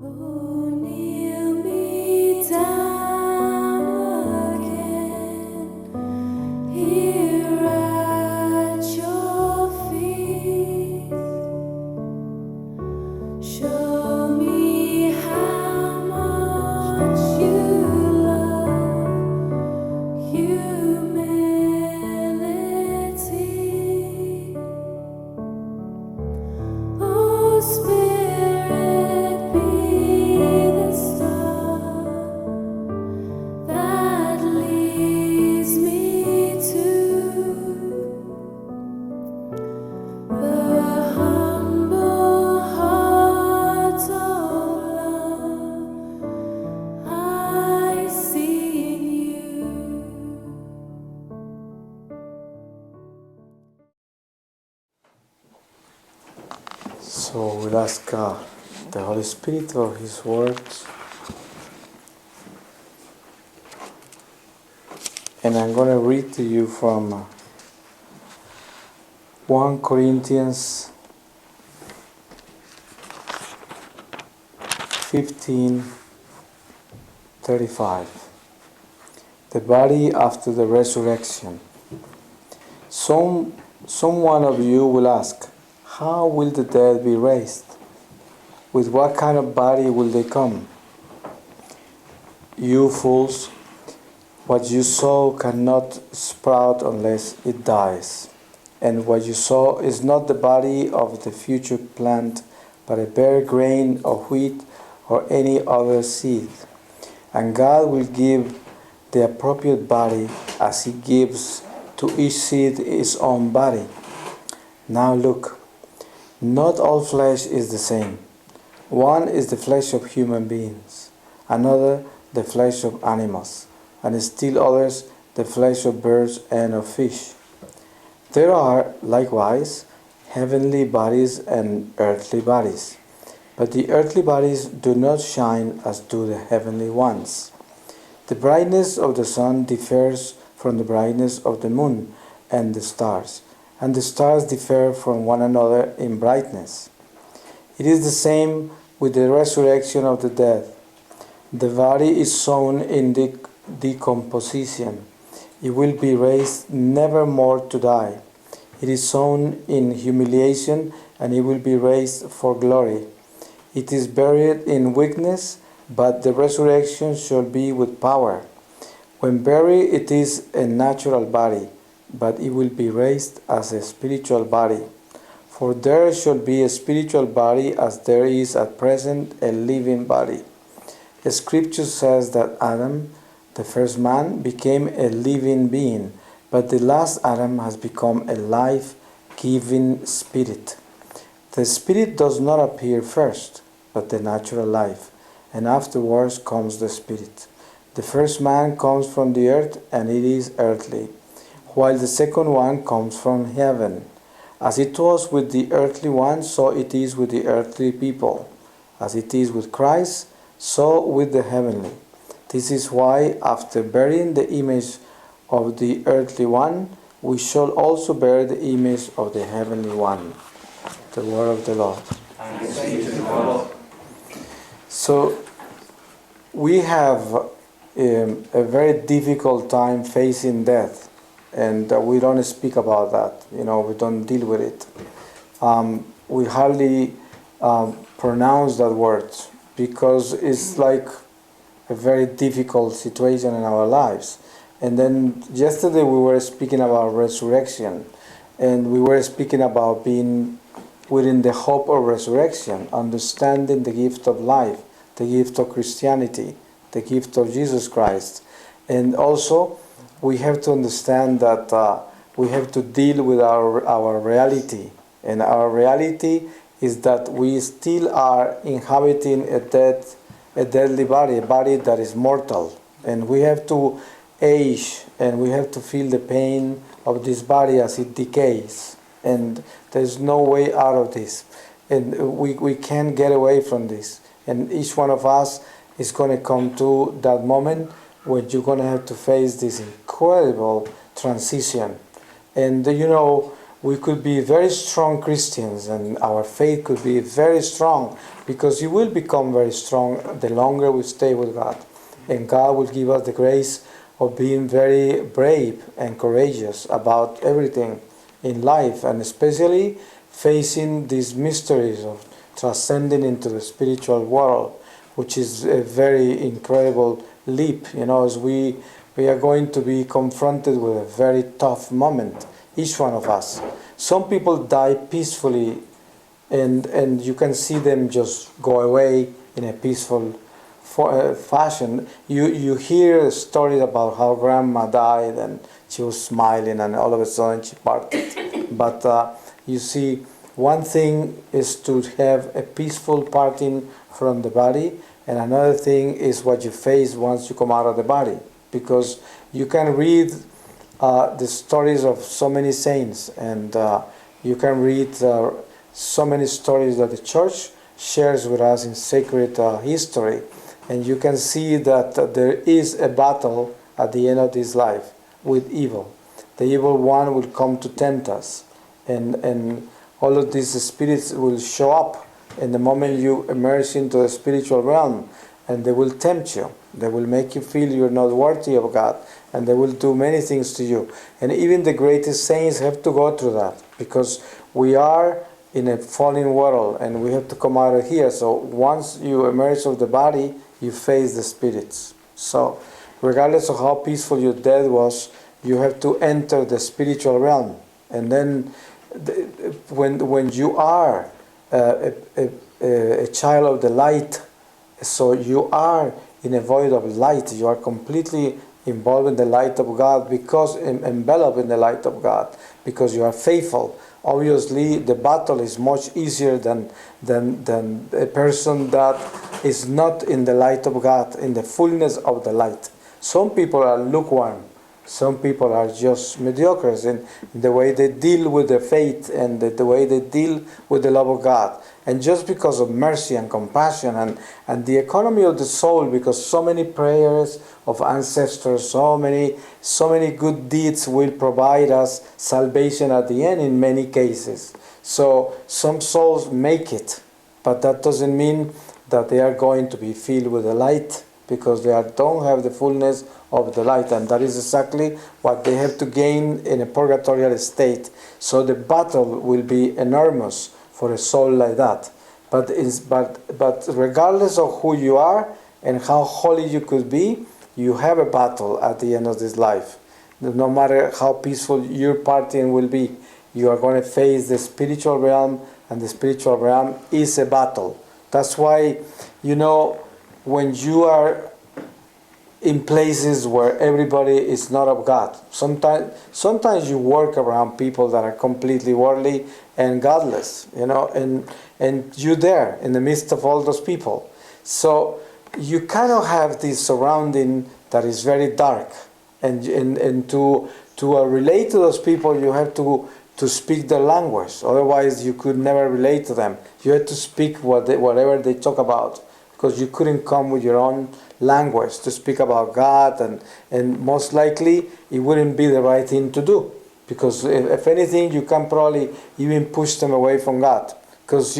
Oh, kneel me down again, here at your feet. Show me how much you love humility. Oh, Spirit, be the star that leads me to the humble heart of love I see in you. So we'll ask the Holy Spirit for His words. And I'm going to read to you from 1 Corinthians 15:35. The body after the resurrection. Some one of you will ask, how will the dead be raised? With what kind of body will they come? You fools, what you sow cannot sprout unless it dies. And what you sow is not the body of the future plant, but a bare grain of wheat or any other seed. And God will give the appropriate body as He gives to each seed its own body. Now look, not all flesh is the same. One is the flesh of human beings, another the flesh of animals, and still others the flesh of birds and of fish. There are, likewise, heavenly bodies and earthly bodies, but the earthly bodies do not shine as do the heavenly ones. The brightness of the sun differs from the brightness of the moon and the stars, and the stars differ from one another in brightness. It is the same with the resurrection of the dead. The body is sown in decomposition. It will be raised never more to die. It is sown in humiliation, and it will be raised for glory. It is buried in weakness, but the resurrection shall be with power. When buried, it is a natural body, but it will be raised as a spiritual body. For there shall be a spiritual body as there is at present a living body. The scripture says that Adam, the first man, became a living being, but the last Adam has become a life-giving spirit. The spirit does not appear first, but the natural life, and afterwards comes the spirit. The first man comes from the earth, and it is earthly, while the second one comes from heaven. As it was with the earthly one, so it is with the earthly people. As it is with Christ, so with the heavenly. This is why, after burying the image of the earthly one, we shall also bear the image of the heavenly one. The word of the Lord. Thanks be to the Lord. So, we have a very difficult time facing death, and we don't speak about that. We don't deal with it. We hardly pronounce that word because it's like a very difficult situation in our lives. And then yesterday we were speaking about resurrection, and we were speaking about being within the hope of resurrection, understanding the gift of life, the gift of Christianity, the gift of Jesus Christ. And also, we have to understand that we have to deal with our reality. And our reality is that we still are inhabiting a deadly body, a body that is mortal. And we have to age, and we have to feel the pain of this body as it decays. And there's no way out of this. And we can't get away from this. And each one of us is going to come to that moment when you're going to have to face this incredible transition. And we could be very strong Christians, and our faith could be very strong, because it will become very strong the longer we stay with God. And God will give us the grace of being very brave and courageous about everything in life, and especially facing these mysteries of transcending into the spiritual world, which is a very incredible leap, as we are going to be confronted with a very tough moment, each one of us. Some people die peacefully, and you can see them just go away in a peaceful fashion. You hear stories about how grandma died and she was smiling and all of a sudden she parted. But you see, one thing is to have a peaceful parting from the body, and another thing is what you face once you come out of the body. Because you can read the stories of so many saints, and you can read so many stories that the church shares with us in sacred history, and you can see that there is a battle at the end of this life with evil. The evil one will come to tempt us, and all of these spirits will show up in the moment you emerge into the spiritual realm, and they will tempt you. They will make you feel you're not worthy of God, and they will do many things to you. And even the greatest saints have to go through that, because we are in a fallen world and we have to come out of here. So once you emerge of the body, you face the spirits. So regardless of how peaceful your death was, you have to enter the spiritual realm. And then when you are a child of the light, so you are in a void of light, you are completely involved in the light of God, because enveloped in the light of God, because you are faithful. Obviously, the battle is much easier than a person that is not in the light of God, in the fullness of the light. Some people are lukewarm. Some people are just mediocres in the way they deal with their faith and the way they deal with the love of God. And just because of mercy and compassion and the economy of the soul, because so many prayers of ancestors, so many good deeds will provide us salvation at the end in many cases. So some souls make it, but that doesn't mean that they are going to be filled with the light, because they don't have the fullness of the light, and that is exactly what they have to gain in a purgatorial state. So the battle will be enormous for a soul like that. But regardless of who you are and how holy you could be, you have a battle at the end of this life. No matter how peaceful your partying will be, you are going to face the spiritual realm, and the spiritual realm is a battle. That's why, when you are in places where everybody is not of God, sometimes you work around people that are completely worldly and godless, and you're there in the midst of all those people. So you kind of have this surrounding that is very dark, and to relate to those people, you have to speak their language. Otherwise, you could never relate to them. You had to speak whatever they talk about, because you couldn't come with your own language to speak about God, and most likely it wouldn't be the right thing to do, because if anything, you can probably even push them away from God, because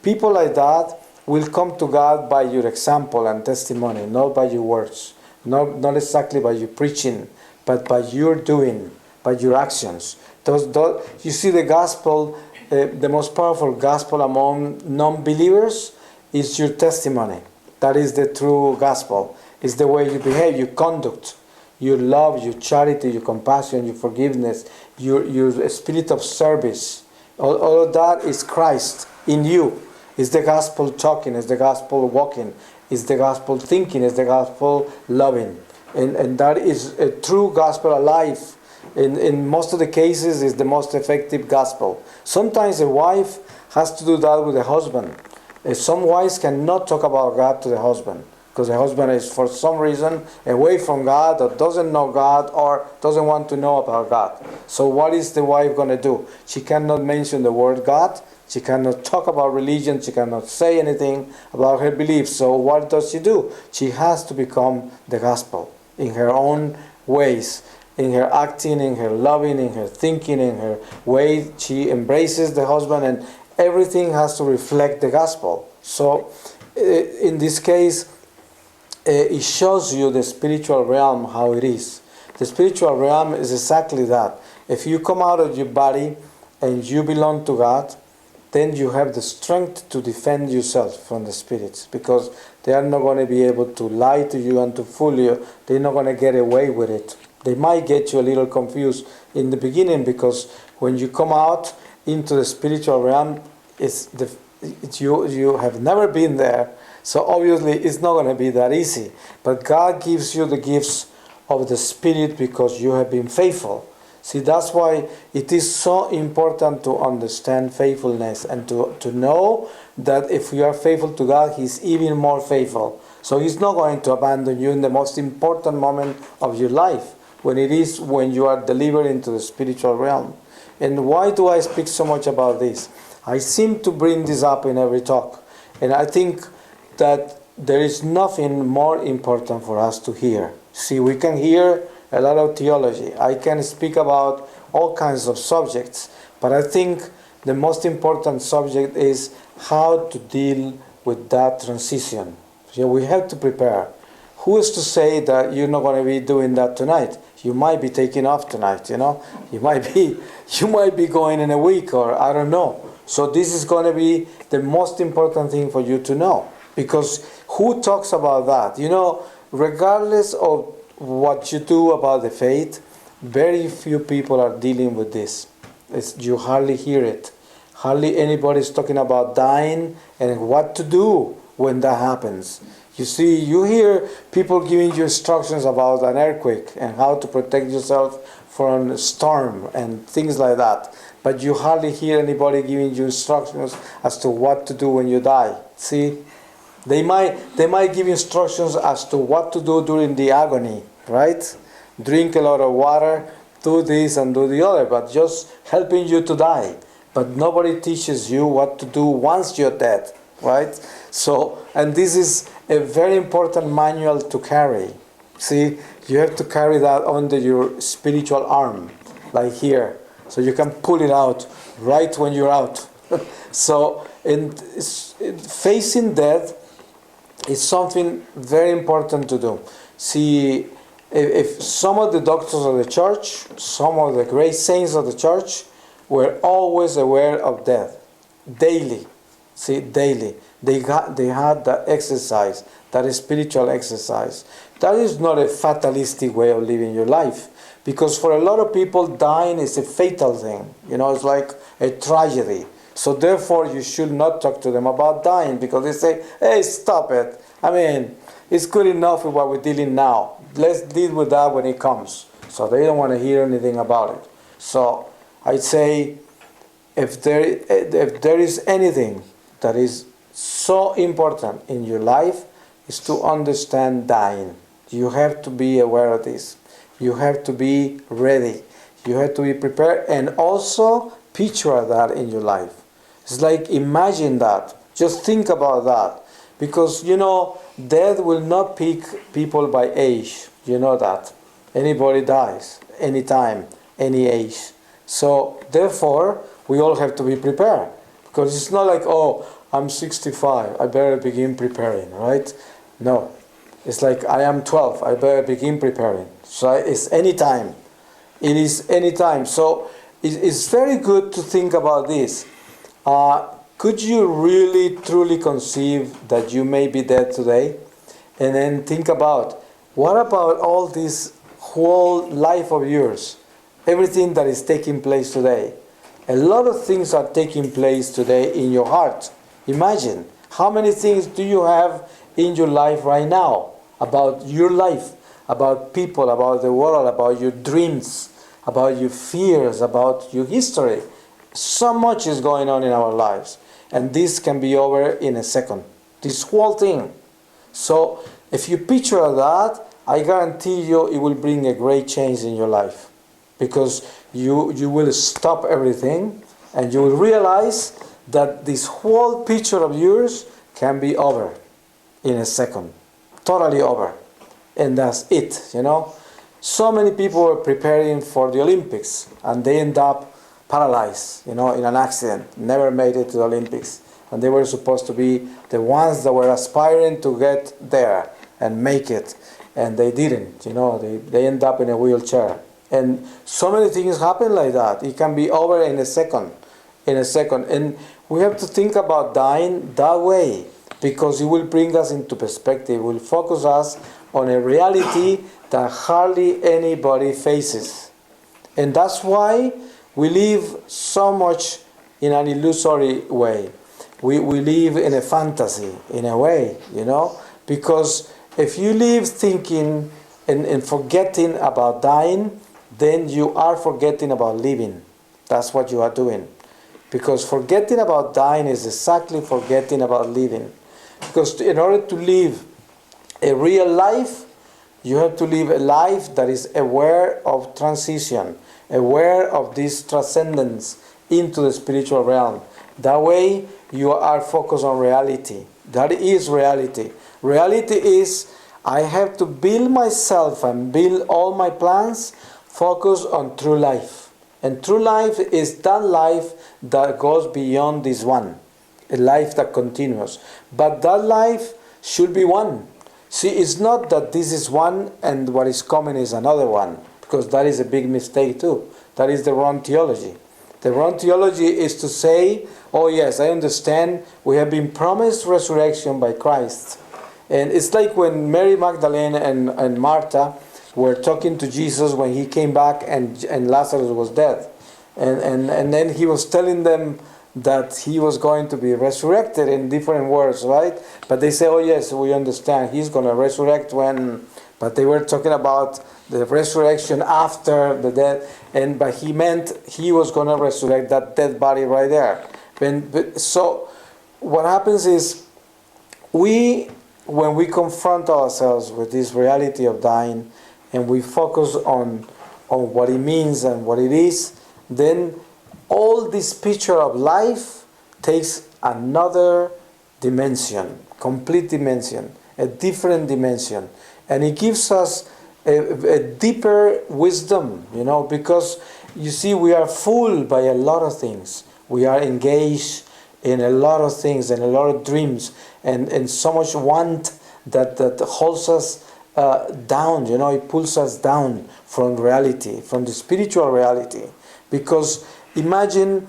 people like that will come to God by your example and testimony, not by your words, not exactly by your preaching, but by your doing, by your actions. You see, the gospel, the most powerful gospel among non-believers is your testimony. That is the true gospel. It's the way you behave, your conduct, your love, your charity, your compassion, your forgiveness, your spirit of service. All of that is Christ in you. It's the gospel talking, it's the gospel walking, it's the gospel thinking, it's the gospel loving. And that is a true gospel alive. In most of the cases, is the most effective gospel. Sometimes a wife has to do that with a husband. Some wives cannot talk about God to the husband, because the husband is for some reason away from God, or doesn't know God, or doesn't want to know about God. So what is the wife going to do? She cannot mention the word God. She cannot talk about religion. She cannot say anything about her beliefs. So what does she do? She has to become the gospel in her own ways. in her acting, in her loving, in her thinking, in her way she embraces the husband, and everything has to reflect the gospel. So in this case, it shows you the spiritual realm, how it is. The spiritual realm is exactly that. If you come out of your body and you belong to God, then you have the strength to defend yourself from the spirits, because they are not going to be able to lie to you and to fool you. They're not going to get away with it. They might get you a little confused in the beginning, because when you come out into the spiritual realm, you have never been there, so obviously it's not going to be that easy. But God gives you the gifts of the Spirit because you have been faithful. See, that's why it is so important to understand faithfulness and to know that if you are faithful to God, He's even more faithful. So He's not going to abandon you in the most important moment of your life, when you are delivered into the spiritual realm. And why do I speak so much about this? I seem to bring this up in every talk. And I think that there is nothing more important for us to hear. See, we can hear a lot of theology. I can speak about all kinds of subjects, but I think the most important subject is how to deal with that transition. So we have to prepare. Who is to say that you're not going to be doing that tonight? You might be taking off tonight, You might be going in a week, or I don't know. So this is going to be the most important thing for you to know. Because who talks about that? Regardless of what you do about the faith, very few people are dealing with this. You hardly hear it. Hardly anybody is talking about dying and what to do when that happens. You see, you hear people giving you instructions about an earthquake and how to protect yourself from a storm and things like that. But you hardly hear anybody giving you instructions as to what to do when you die. See? They might give instructions as to what to do during the agony, right? Drink a lot of water, do this and do the other, but just helping you to die. But nobody teaches you what to do once you're dead, right? So, and this is a very important manual to carry. See, you have to carry that under your spiritual arm, like here, so you can pull it out right when you're out. So, facing death is something very important to do. See, if some of the doctors of the church, some of the great saints of the church were always aware of death, daily. See, daily. They had that exercise, that spiritual exercise. That is not a fatalistic way of living your life. Because for a lot of people, dying is a fatal thing. It's like a tragedy. So therefore, you should not talk to them about dying, because they say, hey, stop it. I mean, it's good enough with what we're dealing now. Let's deal with that when it comes. So they don't want to hear anything about it. So I'd say, if there is anything that is so important in your life, is to understand dying. You have to be aware of this. You have to be ready. You have to be prepared, and also picture that in your life. It's like, imagine that. Just think about that. Because, death will not pick people by age. You know that. Anybody dies, anytime, any age. So, therefore, we all have to be prepared. Because it's not like, oh, I'm 65, I better begin preparing, right? No. It's like, I am 12, I better begin preparing. So, it's any time. It is any time. So, it's very good to think about this. Could you really, truly conceive that you may be dead today? And then think about, what about all this whole life of yours? Everything that is taking place today. A lot of things are taking place today in your heart. Imagine, how many things do you have in your life right now? About your life, about people, about the world, about your dreams, about your fears, about your history. So much is going on in our lives. And this can be over in a second. This whole thing. So, if you picture that, I guarantee you it will bring a great change in your life. Because you will stop everything, and you will realize that this whole picture of yours can be over in a second. Totally over. And that's it, So many people were preparing for the Olympics, and they end up paralyzed, in an accident, never made it to the Olympics. And they were supposed to be the ones that were aspiring to get there and make it. And they didn't, they end up in a wheelchair. And so many things happen like that. It can be over in a second. And we have to think about dying that way, because it will bring us into perspective. It will focus us on a reality that hardly anybody faces. And that's why we live so much in an illusory way. We live in a fantasy, in a way, because if you live thinking and forgetting about dying, then you are forgetting about living. That's what you are doing. Because forgetting about dying is exactly forgetting about living. Because in order to live a real life, you have to live a life that is aware of transition, aware of this transcendence into the spiritual realm. That way, you are focused on reality. That is reality. Reality is, I have to build myself and build all my plans focused on true life. And true life is that life that goes beyond this one, a life that continues. But that life should be one. See, it's not that this is one and what is coming is another one, because that is a big mistake too. That is the wrong theology. The wrong theology is to say, oh yes, I understand, we have been promised resurrection by Christ. And it's like when Mary Magdalene and Martha were talking to Jesus when he came back and Lazarus was dead. And then he was telling them that he was going to be resurrected in different words, right? But they say, oh yes, we understand, he's going to resurrect when... But they were talking about the resurrection after the death, but he meant he was going to resurrect that dead body right there. So what happens is, when we confront ourselves with this reality of dying, and we focus on what it means and what it is, then all this picture of life takes another dimension, complete dimension, a different dimension. And it gives us a deeper wisdom, because you see, we are fooled by a lot of things. We are engaged in a lot of things and a lot of dreams and so much want that holds us down, it pulls us down from reality, from the spiritual reality. Because imagine,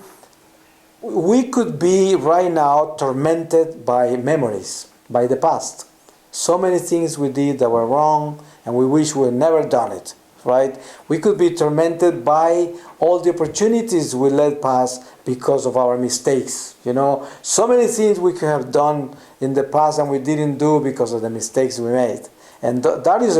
we could be right now tormented by memories, by the past. So many things we did that were wrong, and we wish we had never done it, right? We could be tormented by all the opportunities we let pass because of our mistakes, So many things we could have done in the past and we didn't do because of the mistakes we made. And that is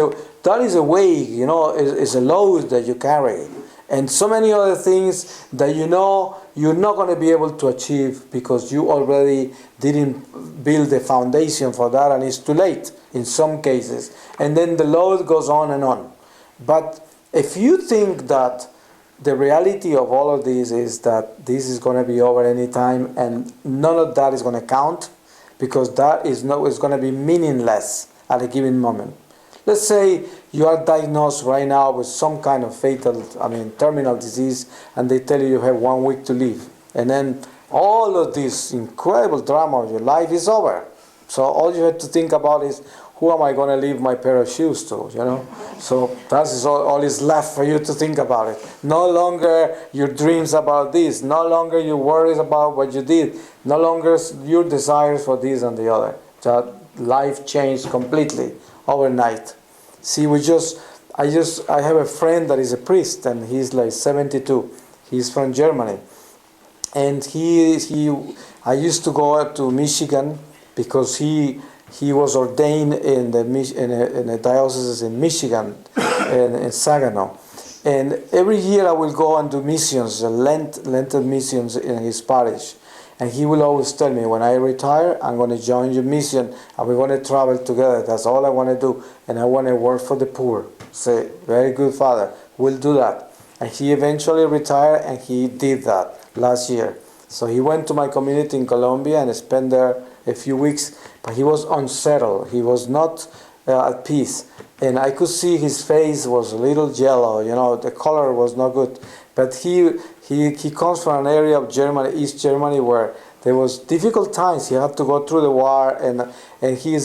a weight, is a load that you carry. And so many other things that you're not going to be able to achieve because you already didn't build the foundation for that, and it's too late in some cases. And then the load goes on and on. But if you think that the reality of all of this is that this is going to be over any time and none of that is going to count, because that is going to be meaningless at a given moment. Let's say you are diagnosed right now with some kind of terminal disease, and they tell you have 1 week to live. And then all of this incredible drama of your life is over. So all you have to think about is, who am I going to leave my pair of shoes to, So that is all is left for you to think about it. No longer your dreams about this. No longer your worries about what you did. No longer your desires for this and the other. That life changed completely overnight. See, I have a friend that is a priest, and he's like 72. He's from Germany, and I used to go up to Michigan because he was ordained in a diocese in Michigan, in Saginaw. And every year I will go and do missions, Lenten missions in his parish. And he will always tell me, when I retire, I'm going to join your mission and we're going to travel together. That's all I want to do. And I want to work for the poor. Say, very good, Father. We'll do that. And he eventually retired, and he did that last year. So he went to my community in Colombia and spent there a few weeks. But he was unsettled. He was not at peace. And I could see his face was a little yellow, the color was not good. But he comes from an area of Germany, East Germany, where there was difficult times. He had to go through the war, and he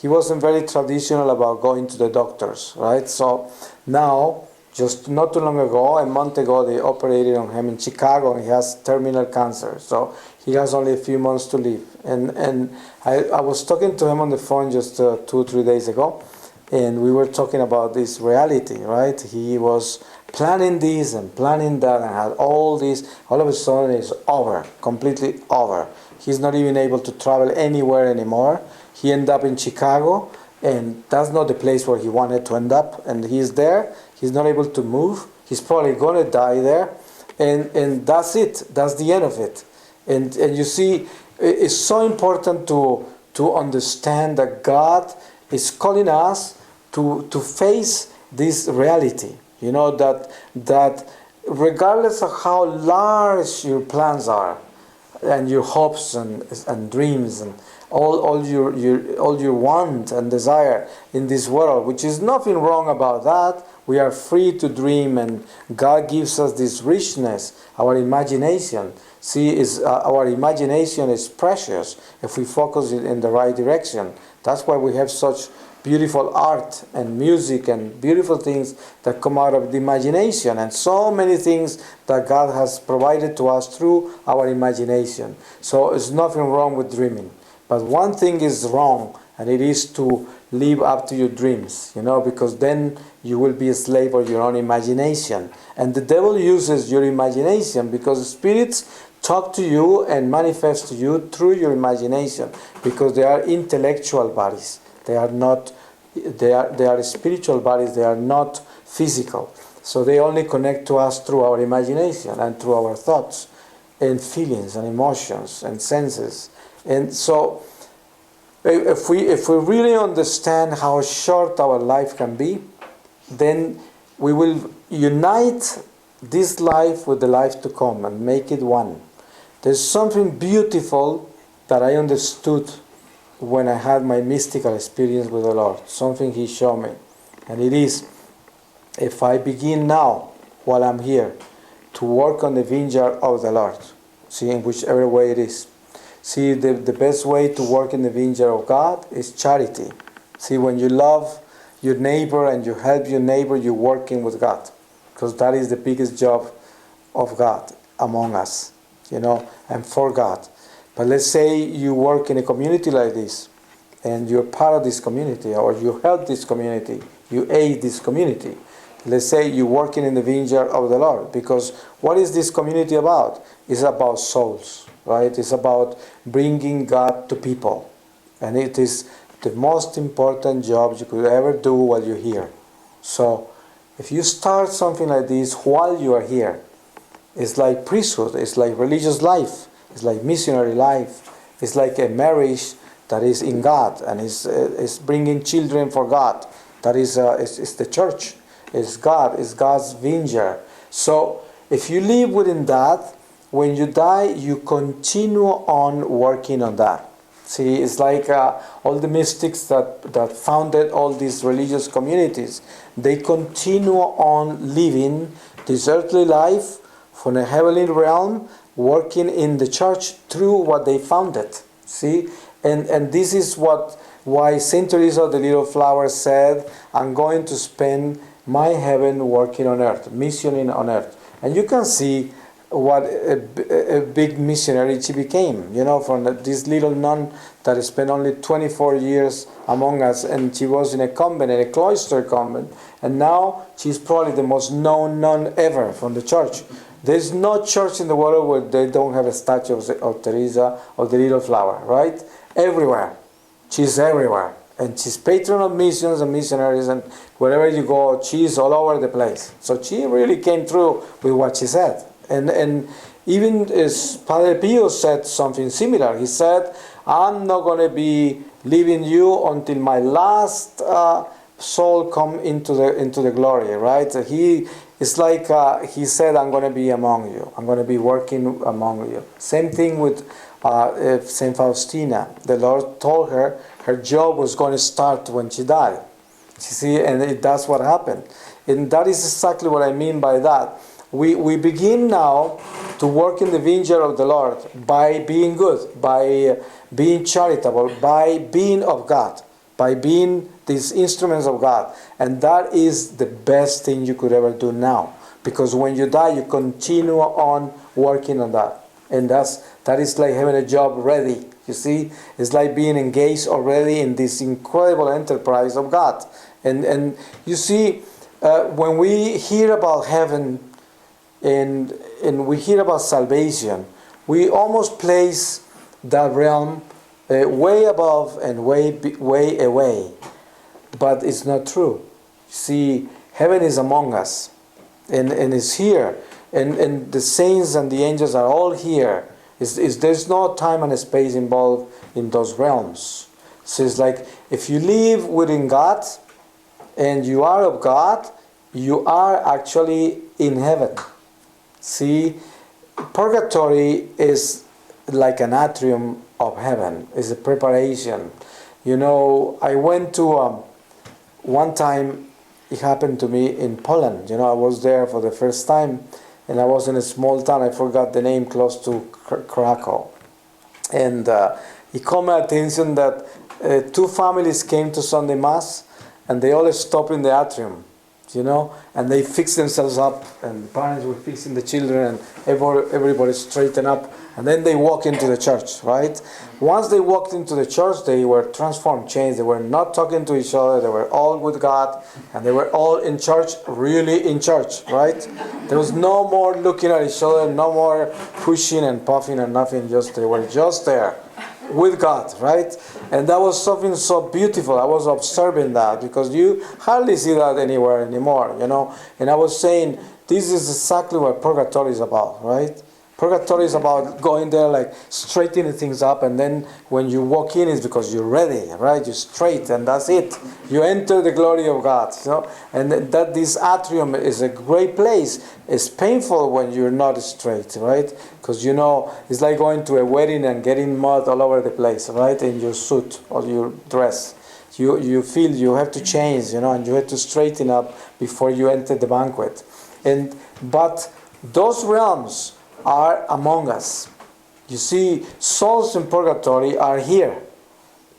wasn't very traditional about going to the doctors, right? So now, just not too long ago, a month ago, they operated on him in Chicago, and he has terminal cancer. So he has only a few months to live. And I was talking to him on the phone just 2-3 days ago, and we were talking about this reality, right? He was planning this and planning that and had all this. All of a sudden, it's over, completely over. He's not even able to travel anywhere anymore. He ended up in Chicago, and that's not the place where he wanted to end up. And he's there. He's not able to move. He's probably going to die there. And that's it. That's the end of it. And you see, it's so important to understand that God is calling us to face this reality. That regardless of how large your plans are, and your hopes and dreams and all your want and desire in this world, which is nothing wrong about that. We are free to dream, and God gives us this richness, our imagination. See, our imagination is precious if we focus it in the right direction. That's why we have such beautiful art and music and beautiful things that come out of the imagination, and so many things that God has provided to us through our imagination. So there's nothing wrong with dreaming. But one thing is wrong, and it is to live up to your dreams, because then you will be a slave of your own imagination. And the devil uses your imagination because spirits talk to you and manifest to you through your imagination, because they are intellectual bodies. They are not. They are spiritual bodies. They are not physical. So they only connect to us through our imagination and through our thoughts and feelings and emotions and senses. And so, if we really understand how short our life can be, then we will unite this life with the life to come and make it one. There's something beautiful that I understood when I had my mystical experience with the Lord, something He showed me. And it is, if I begin now, while I'm here, to work on the vineyard of the Lord, see, in whichever way it is. See, the best way to work in the vineyard of God is charity. See, when you love your neighbor and you help your neighbor, you're working with God. Because that is the biggest job of God among us, and for God. But let's say you work in a community like this, and you're part of this community, or you help this community, you aid this community. Let's say you're working in the vineyard of the Lord, because what is this community about? It's about souls, right? It's about bringing God to people. And it is the most important job you could ever do while you're here. So, if you start something like this while you are here, it's like priesthood, it's like religious life, it's like missionary life, it's like a marriage that is in God and is bringing children for God. That is it's the church. It's God. It's God's vineyard. So if you live within that, when you die, you continue on working on that. See, it's like all the mystics that founded all these religious communities. They continue on living this earthly life from a heavenly realm, working in the church through what they founded. See, and this is why Saint Teresa of the Little Flower said, "I'm going to spend my heaven working on earth, missioning on earth." And you can see what a big missionary she became, from this little nun that spent only 24 years among us, and she was in a convent, in a cloister convent, and now she's probably the most known nun ever from the church. There's no church in the world where they don't have a statue of Teresa of the Little Flower, right? Everywhere. She's everywhere. And she's patron of missions and missionaries, and wherever you go, she's all over the place. So she really came through with what she said. And even as Padre Pio said something similar. He said, "I'm not going to be leaving you until my last soul come into the glory," right? It's like he said, "I'm going to be among you. I'm going to be working among you." Same thing with Saint Faustina. The Lord told her her job was going to start when she died. You see, and that's what happened. And that is exactly what I mean by that. We begin now to work in the vineyard of the Lord by being good, by being charitable, by being of God, by being these instruments of God. And that is the best thing you could ever do now. Because when you die, you continue on working on that. And that is like having a job ready. You see, it's like being engaged already in this incredible enterprise of God. And you see, when we hear about heaven and we hear about salvation, we almost place that realm way above and way away. But it's not true. You see, heaven is among us and is here. And the saints and the angels are all here. There's no time and space involved in those realms. So it's like if you live within God and you are of God, you are actually in heaven. See, purgatory is like an atrium of heaven. It's a preparation. You know, I went to one time. It happened to me in Poland. You know, I was there for the first time, and I was in a small town. I forgot the name, close to Krakow, and it caught my attention that two families came to Sunday Mass, and they all stopped in the atrium. You know, and they fixed themselves up, and the parents were fixing the children, and everybody straightened up, and then they walk into the church, right? Once they walked into the church, they were transformed, changed. They were not talking to each other. They were all with God, and they were all in church, really in church, right? There was no more looking at each other, no more pushing and puffing and nothing. They were just there with God, right? And that was something so beautiful. I was observing that because you hardly see that anywhere anymore, you know. And I was saying, this is exactly what purgatory is about, right? Purgatory is about going there, like straightening things up, and then when you walk in, it's because you're ready, right? You're straight, and that's it. You enter the glory of God, you know. And that this atrium is a great place. It's painful when you're not straight, right? Because you know it's like going to a wedding and getting mud all over the place, right? In your suit or your dress, you feel you have to change, you know, and you have to straighten up before you enter the banquet. But those realms are among us. You see, souls in purgatory are here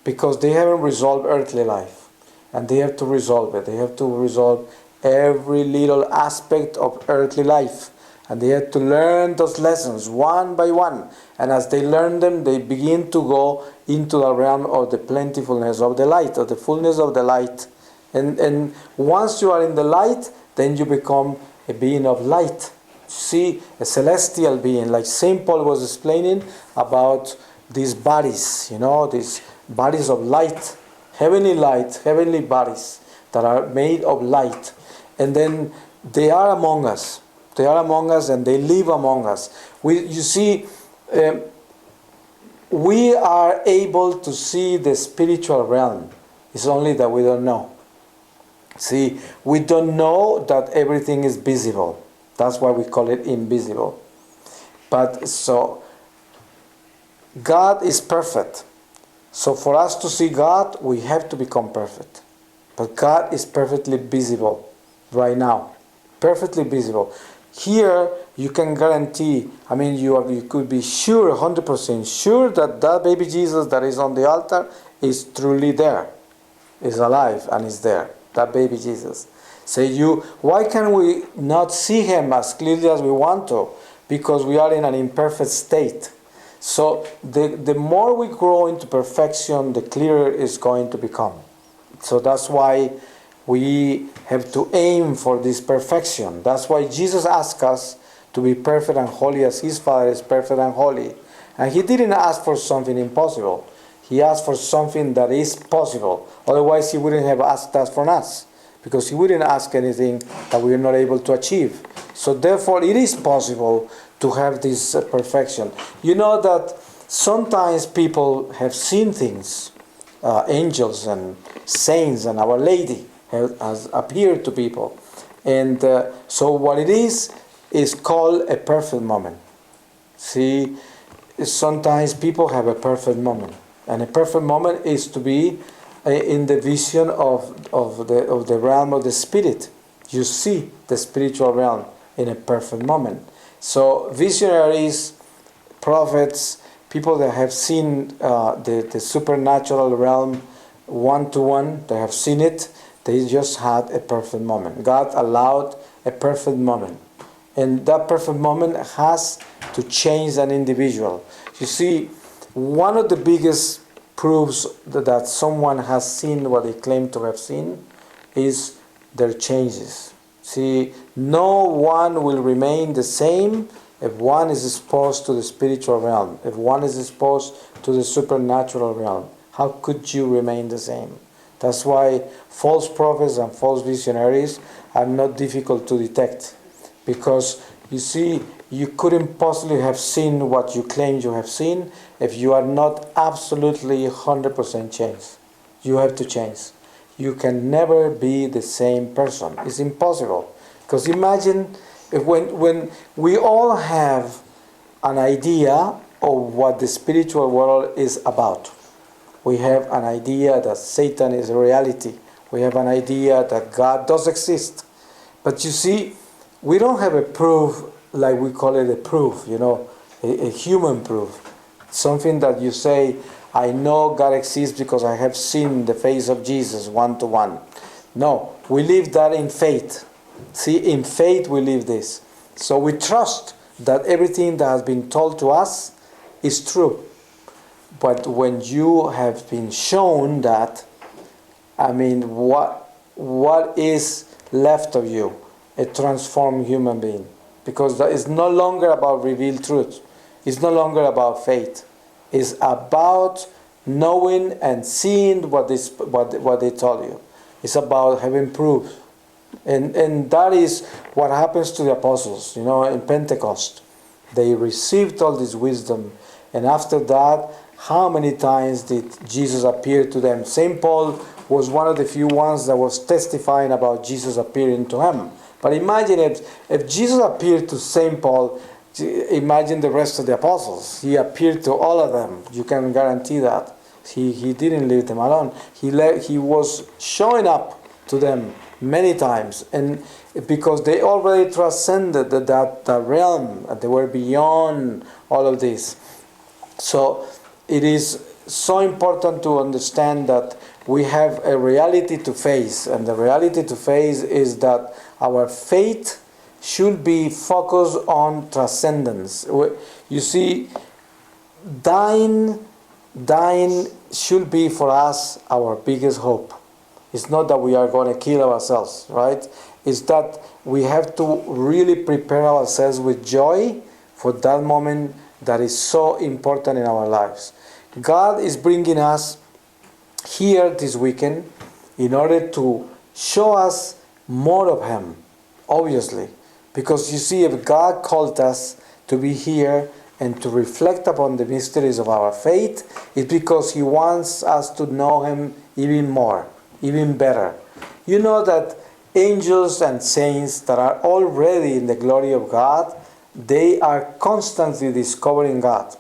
because they haven't resolved earthly life, and they have to resolve it. They have to resolve every little aspect of earthly life, and they have to learn those lessons one by one. And as they learn them, they begin to go into the realm of the plentifulness of the light, of the fullness of the light. And once you are in the light, then you become a being of light. See, a celestial being, like St. Paul was explaining about these bodies, you know, these bodies of light, heavenly bodies that are made of light. And then they are among us. They are among us and they live among us. You see, we are able to see the spiritual realm. It's only that we don't know. See, we don't know that everything is visible. That's why we call it invisible. But so, God is perfect. So for us to see God, we have to become perfect. But God is perfectly visible right now. Perfectly visible. Here, you can guarantee, I mean, you could be sure, 100% sure that baby Jesus that is on the altar is truly there. Is alive and is there. That baby Jesus. Why can we not see him as clearly as we want to? Because we are in an imperfect state. So the more we grow into perfection, the clearer it's going to become. So that's why we have to aim for this perfection. That's why Jesus asked us to be perfect and holy as his Father is perfect and holy. And he didn't ask for something impossible. He asked for something that is possible. Otherwise, he wouldn't have asked that from us. Because he wouldn't ask anything that we are not able to achieve. So therefore, it is possible to have this perfection. You know that sometimes people have seen things. Angels and saints and Our Lady has appeared to people. And so what it is called a perfect moment. See, sometimes people have a perfect moment. And a perfect moment is to be in the vision of the realm of the spirit. You see the spiritual realm in a perfect moment. So visionaries, prophets, people that have seen the supernatural realm one-to-one, they have seen it, they just had a perfect moment. God allowed a perfect moment. And that perfect moment has to change an individual. You see, one of the biggest proofs that someone has seen what they claim to have seen is their changes. See, no one will remain the same if one is exposed to the spiritual realm, if one is exposed to the supernatural realm. How could you remain the same? That's why false prophets and false visionaries are not difficult to detect. Because you see, you couldn't possibly have seen what you claim you have seen if you are not absolutely 100% changed. You have to change. You can never be the same person. It's impossible. Because imagine if when we all have an idea of what the spiritual world is about. We have an idea that Satan is a reality. We have an idea that God does exist. But you see, we don't have a proof like we call it a proof, a human proof. Something that you say, I know God exists because I have seen the face of Jesus one-to-one. No, we live that in faith. See, in faith we live this. So we trust that everything that has been told to us is true. But when you have been shown that, what is left of you? A transformed human being. Because that is no longer about revealed truth. It's no longer about faith. It's about knowing and seeing what they told you. It's about having proof. And that is what happens to the apostles, in Pentecost. They received all this wisdom. And after that, how many times did Jesus appear to them? St. Paul was one of the few ones that was testifying about Jesus appearing to him. But imagine if Jesus appeared to St. Paul, imagine the rest of the apostles. He appeared to all of them. You can guarantee that. He didn't leave them alone. He was showing up to them many times. And because they already transcended that realm, they were beyond all of this. So it is so important to understand that we have a reality to face. And the reality to face is that our faith should be focused on transcendence. You see, dying should be for us our biggest hope. It's not that we are going to kill ourselves, right? It's that we have to really prepare ourselves with joy for that moment that is so important in our lives. God is bringing us here this weekend in order to show us more of Him, obviously. Because you see, if God called us to be here and to reflect upon the mysteries of our faith, it's because He wants us to know Him even more, even better. You know that angels and saints that are already in the glory of God, they are constantly discovering God.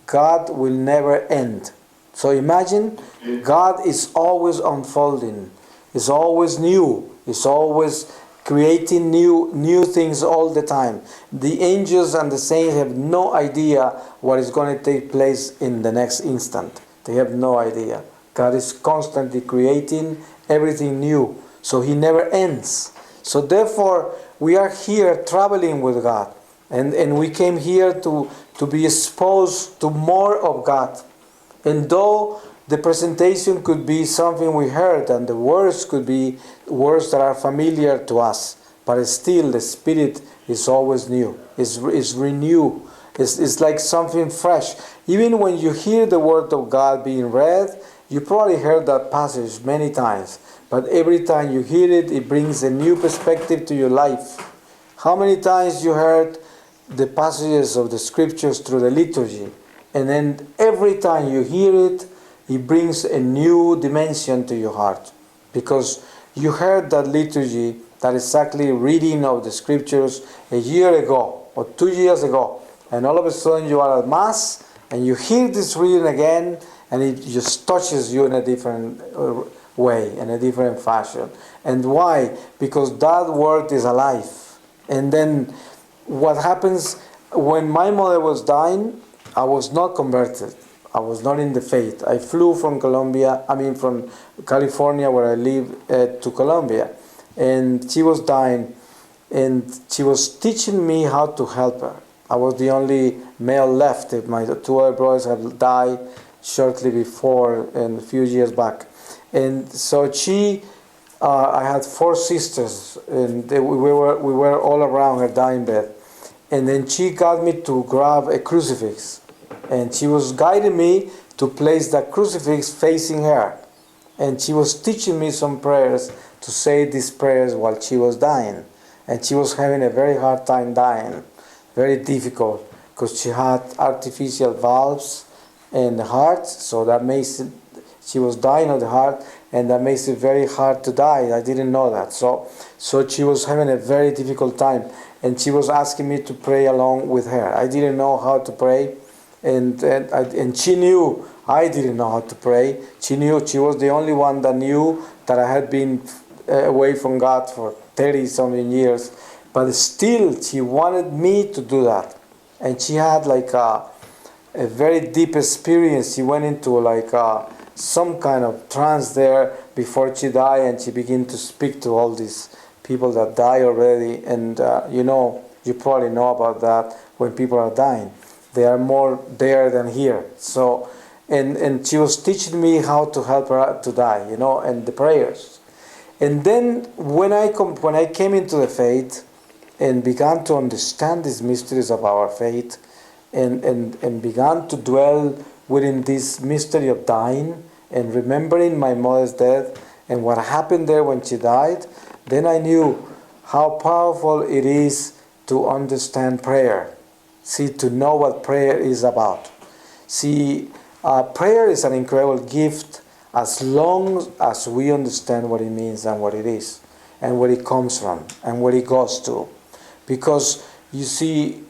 God will never end. So imagine, God is always unfolding. Is always new. Is always creating new things all the time. The angels and the saints have no idea what is going to take place in the next instant. They have no idea. God is constantly creating everything new. So He never ends. So therefore, we are here traveling with God. And we came here to be exposed to more of God. And though the presentation could be something we heard, and the words could be words that are familiar to us, but still the Spirit is always new, is renewed, it's like something fresh. Even when you hear the Word of God being read, you probably heard that passage many times, but every time you hear it, it brings a new perspective to your life. How many times you heard the passages of the Scriptures through the liturgy, and then every time you hear it, it brings a new dimension to your heart, because you heard that liturgy, that exactly reading of the Scriptures a year ago or 2 years ago, and all of a sudden you are at Mass and you hear this reading again, and it just touches you in a different way, in a different fashion. And why? Because that word is alive. And then what happens when my mother was dying, I was not converted. I was not in the faith. I flew from from California, where I live, to Colombia. And she was dying, and she was teaching me how to help her. I was the only male left. My two other brothers had died shortly before, and a few years back. And so I had 4 sisters, and we were all around her dying bed. And then she got me to grab a crucifix, and she was guiding me to place that crucifix facing her. And she was teaching me some prayers, to say these prayers while she was dying. And she was having a very hard time dying, very difficult, because she had artificial valves in the heart, so that makes it, she was dying of the heart, and that makes it very hard to die. I didn't know that. So she was having a very difficult time, and she was asking me to pray along with her. I didn't know how to pray, and she knew I didn't know how to pray. She knew, she was the only one that knew that I had been away from God for 30-something years, but still she wanted me to do that. And she had like a very deep experience. She went into like some kind of trance there before she died, and she began to speak to all these people that die already. And you probably know about that. When people are dying, they are more there than here. So and she was teaching me how to help her to die, and the prayers. And then when I came into the faith and began to understand these mysteries of our faith, and began to dwell within this mystery of dying and remembering my mother's death and what happened there when she died, then I knew how powerful it is to understand prayer. See, to know what prayer is about. See, prayer is an incredible gift as long as we understand what it means and what it is, and where it comes from and where it goes to. Because you see,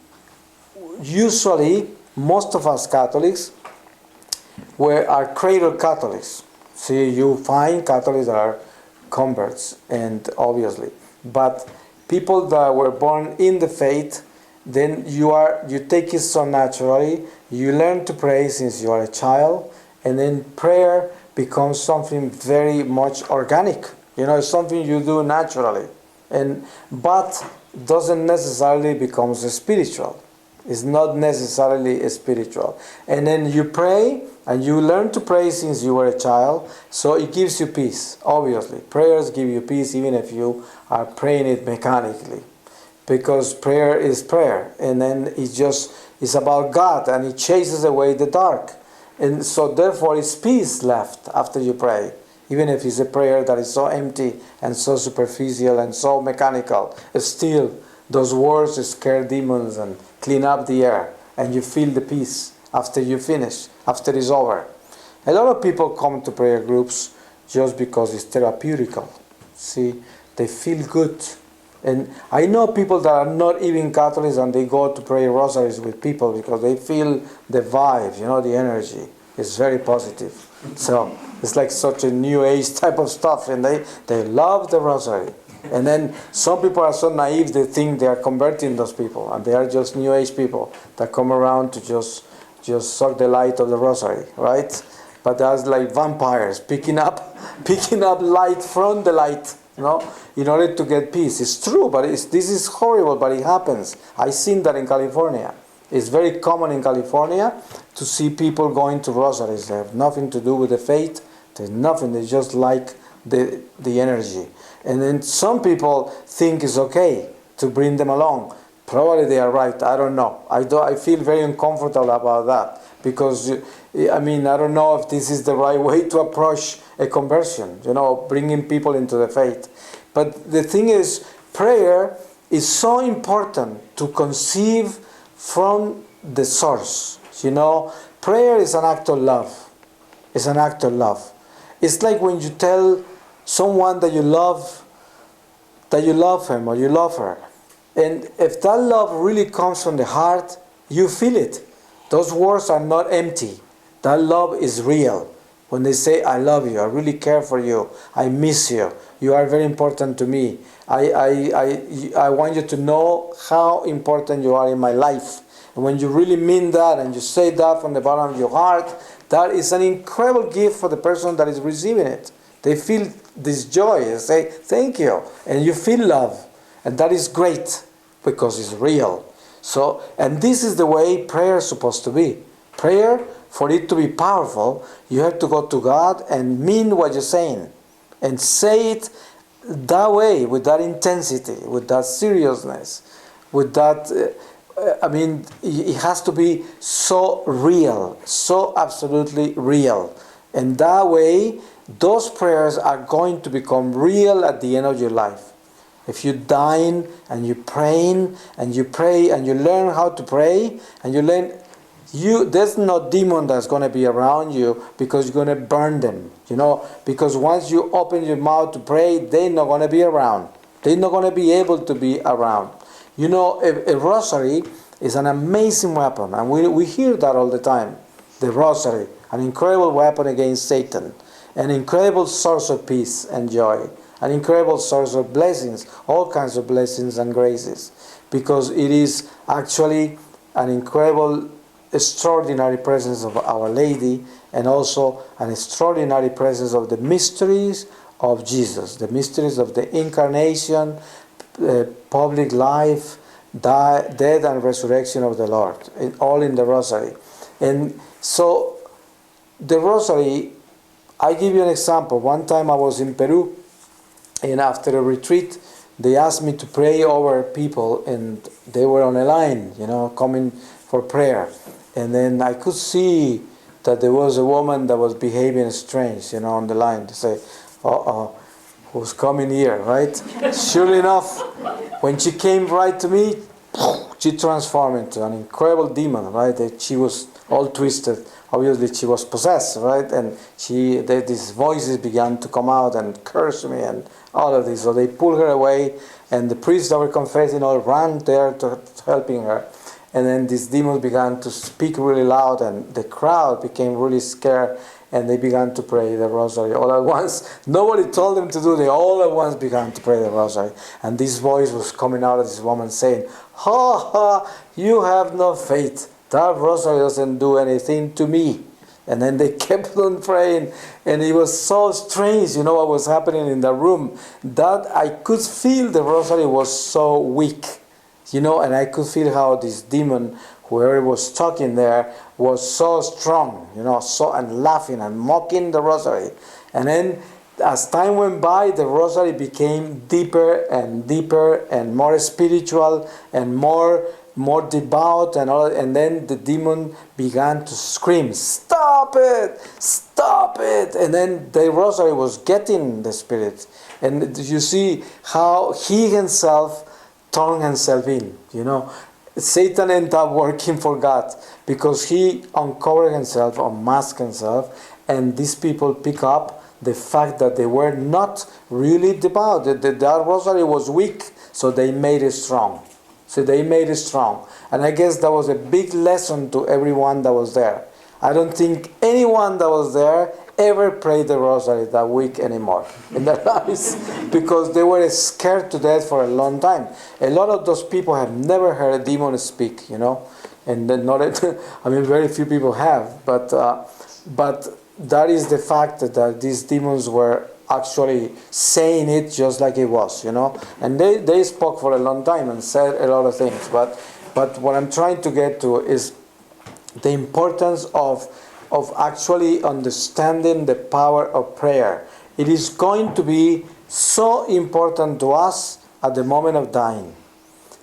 usually most of us Catholics are cradle Catholics. See, you find Catholics that are converts, and obviously, but people that were born in the faith, then you take it so naturally. You learn to pray since you are a child, and then prayer becomes something very much organic. It's something you do naturally, but doesn't necessarily become spiritual. It's not necessarily spiritual. And then you pray, and you learn to pray since you were a child, so it gives you peace. Obviously, prayers give you peace even if you are praying it mechanically, because prayer is prayer, and then it's about God, and it chases away the dark. And so therefore it's peace left after you pray, even if it's a prayer that is so empty and so superficial and so mechanical. Still, those words scare demons and clean up the air, and you feel the peace after you finish, after it's over. A lot of people come to prayer groups just because it's therapeutical. See, they feel good. And I know people that are not even Catholics, and they go to pray rosaries with people because they feel the vibe, the energy is very positive. So it's like such a new age type of stuff, and they love the rosary. And then some people are so naive, they think they are converting those people, and they are just new age people that come around to just suck the light of the rosary, right? But that's like vampires picking up light from the light, in order to get peace. It's true, but this is horrible, but it happens. I've seen that in California. It's very common in California to see people going to rosaries. They have nothing to do with the faith. There's nothing. They just like the energy. And then some people think it's okay to bring them along. Probably they are right. I don't know. I feel very uncomfortable about that, because I don't know if this is the right way to approach a conversion, bringing people into the faith. But the thing is, prayer is so important to conceive from the source. Prayer is an act of love. It's an act of love. It's like when you tell someone that you love him or you love her. And if that love really comes from the heart, you feel it. Those words are not empty. That love is real. When they say, I love you, I really care for you, I miss you, you are very important to me, I want you to know how important you are in my life. And when you really mean that and you say that from the bottom of your heart, that is an incredible gift for the person that is receiving it. They feel this joy and say, thank you. And you feel love. And that is great because it's real. So, and this is the way prayer is supposed to be. Prayer, for it to be powerful, you have to go to God and mean what you're saying. And say it that way, with that intensity, with that seriousness, with that, it has to be so real, so absolutely real. And that way, those prayers are going to become real at the end of your life. If you dine and you're praying and you pray and you learn how to pray and you learn, there's no demon that's going to be around you because you're going to burn them, because once you open your mouth to pray, they're not going to be around. They're not going to be able to be around. A rosary is an amazing weapon, and we hear that all the time. The rosary, an incredible weapon against Satan, an incredible source of peace and joy, an incredible source of blessings, all kinds of blessings and graces, because it is actually an incredible, extraordinary presence of Our Lady, and also an extraordinary presence of the mysteries of Jesus, the mysteries of the incarnation, public life, death and resurrection of the Lord, all in the rosary. And so the rosary, I give you an example. One time I was in Peru, and after a retreat, they asked me to pray over people, and they were on a line, coming for prayer. And then I could see that there was a woman that was behaving strange, on the line. They say, who's coming here, right? Surely enough, when she came right to me, she transformed into an incredible demon, right? She was all twisted. Obviously, she was possessed, right? And these voices began to come out and curse me and all of this. So they pulled her away, and the priests that were confessing all ran there to helping her. And then these demons began to speak really loud, and the crowd became really scared, and they began to pray the rosary all at once. Nobody told them to do it. They all at once began to pray the rosary. And this voice was coming out of this woman saying, ha ha, you have no faith. That rosary doesn't do anything to me. And then they kept on praying, and it was so strange, what was happening in the room, that I could feel the rosary was so weak, and I could feel how this demon, whoever was talking there, was so strong, and laughing and mocking the rosary. And then as time went by, the rosary became deeper and deeper and more spiritual and more devout, and then the demon began to scream, stop it, stop it. And then the rosary was getting the spirit, and you see how he himself turned himself in. Satan ended up working for God because he uncovered himself, unmasked himself, and these people pick up the fact that they were not really devout. That rosary was weak, so they made it strong. And I guess that was a big lesson to everyone that was there. I don't think anyone that was there ever prayed the rosary that week anymore in their lives, because they were scared to death for a long time. A lot of those people have never heard a demon speak, and very few people have, but that is the fact that these demons were actually saying it just like it was, and they spoke for a long time and said a lot of things, but what I'm trying to get to is the importance of actually understanding the power of prayer. It is going to be so important to us at the moment of dying.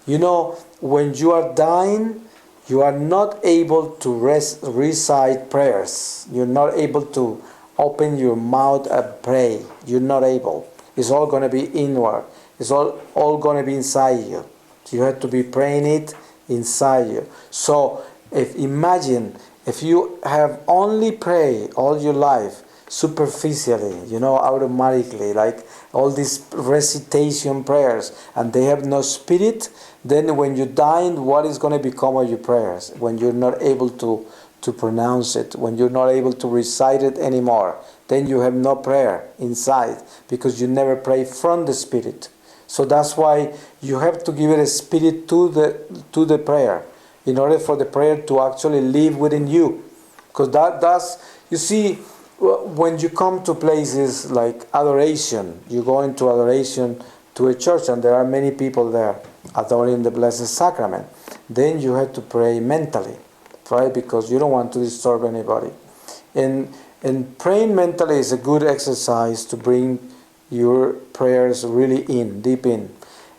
When you are dying, you are not able to recite prayers. You're not able to open your mouth and pray. You're not able. It's all going to be inward. It's all going to be inside you. You have to be praying it inside you. So imagine if you have only prayed all your life superficially, automatically, like all these recitation prayers, and they have no spirit, then when you die, what is going to become of your prayers when you're not able to to pronounce it, when you're not able to recite it anymore, then you have no prayer inside because you never pray from the Spirit. So that's why you have to give it a spirit to the prayer in order for the prayer to actually live within you. Because that's, you see, when you come to places like adoration, you go into adoration to a church and there are many people there adoring the Blessed Sacrament, then you have to pray mentally, right? Because you don't want to disturb anybody. And praying mentally is a good exercise to bring your prayers really in, deep in.